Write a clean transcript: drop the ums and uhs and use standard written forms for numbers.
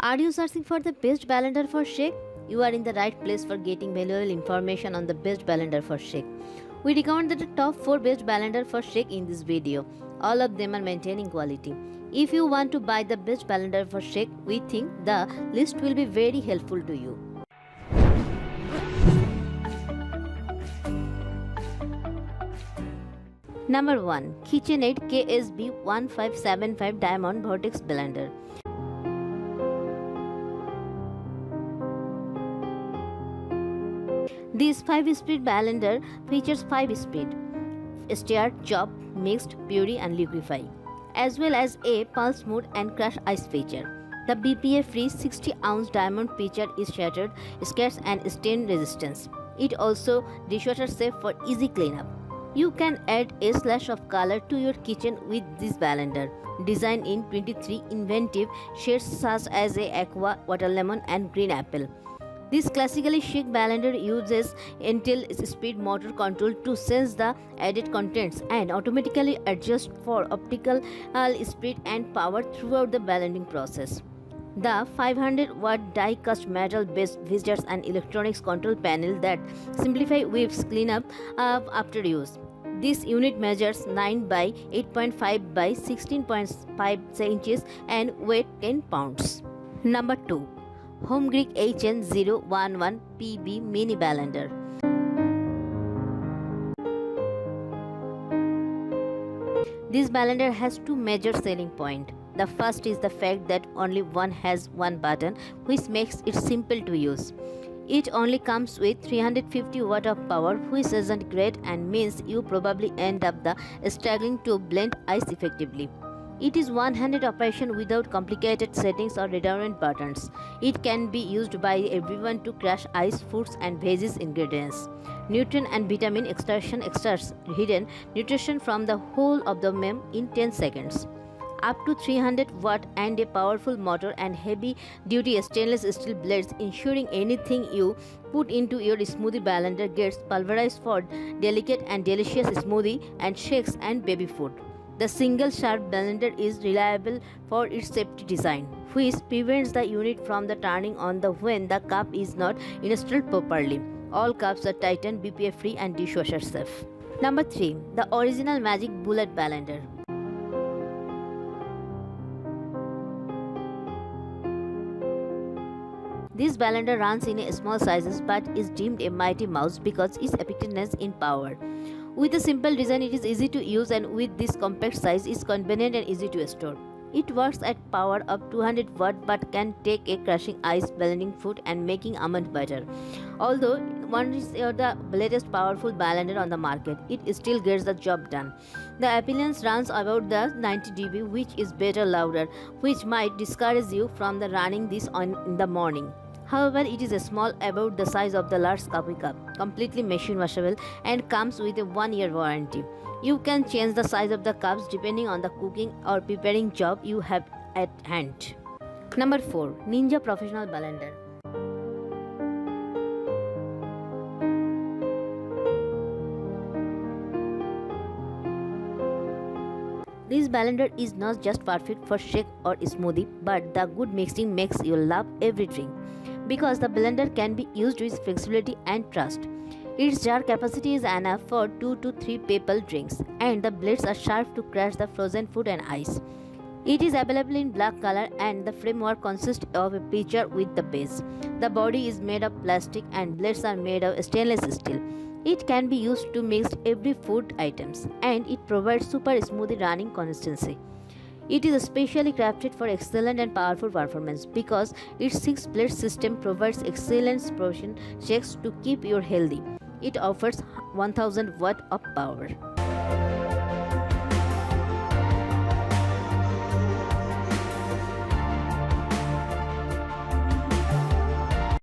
Are you searching for the best blender for shake? You are in the right place for getting valuable information on the best blender for shake. We recommend the top 4 best blender for shake in this video. All of them are maintaining quality. If you want to buy the best blender for shake, we think the list will be very helpful to you. Number 1. KitchenAid KSB 1575 Diamond Vortex Blender. This 5-speed blender features 5-speed stir, chop, mixed, puree and liquefy, as well as a pulse mode and crush ice feature. The BPA-free 60-ounce diamond pitcher is shattered, scratch and stain resistance. It also dishwasher safe for easy cleanup. You can add a slash of color to your kitchen with this blender, designed in 23 inventive shades such as a aqua, water lemon and green apple. This classically chic blender uses Intel speed motor control to sense the added contents and automatically adjust for optical speed and power throughout the blending process. The 500-watt die-cast metal-based visitors and electronics control panel that simplify whips cleanup after use. This unit measures 9 by 8.5 by 16.5 inches and weighs 10 pounds. Number 2. Homegrick HN011 PB Mini Blender. This blender has two major selling points. The first is the fact that only one has one button, which makes it simple to use. It only comes with 350 watt of power, which isn't great and means you probably end up struggling to blend ice effectively. It is one-handed operation without complicated settings or redundant buttons. It can be used by everyone to crush ice, fruits and veggies ingredients. Nutrient and vitamin extraction extracts hidden nutrition from the whole of the mem in 10 seconds. Up to 300 watt and a powerful motor and heavy-duty stainless steel blades, ensuring anything you put into your smoothie blender gets pulverized for delicate and delicious smoothie and shakes and baby food. The single sharp blender is reliable for its safety design, which prevents the unit from turning on when the cup is not installed properly. All cups are Titan BPA free and dishwasher safe. Number 3. The original Magic Bullet Blender. This blender runs in a small sizes but is deemed a mighty mouse because its effectiveness in power. With a simple design, it is easy to use, and with this compact size, is convenient and easy to store. It works at power of 200 watt but can take a crushing ice, blending food and making almond butter. Although one is the latest powerful blender on the market, it still gets the job done. The appliance runs about the 90 dB, which is better louder, which might discourage you from running this on in the morning. However, it is small, about the size of the large coffee cup, completely machine washable and comes with a 1-year warranty. You can change the size of the cups depending on the cooking or preparing job you have at hand. Number 4. Ninja Professional Blender. This blender is not just perfect for shake or smoothie, but the good mixing makes you love every drink, because the blender can be used with flexibility and trust. Its jar capacity is enough for 2 to 3 people drinks, and the blades are sharp to crush the frozen food and ice. It is available in black color, and the framework consists of a pitcher with the base. The body is made of plastic and blades are made of stainless steel. It can be used to mix every food items, and it provides super smooth running consistency. It is specially crafted for excellent and powerful performance because its 6-blade system provides excellent portion checks to keep you healthy. It offers 1000 watt of power.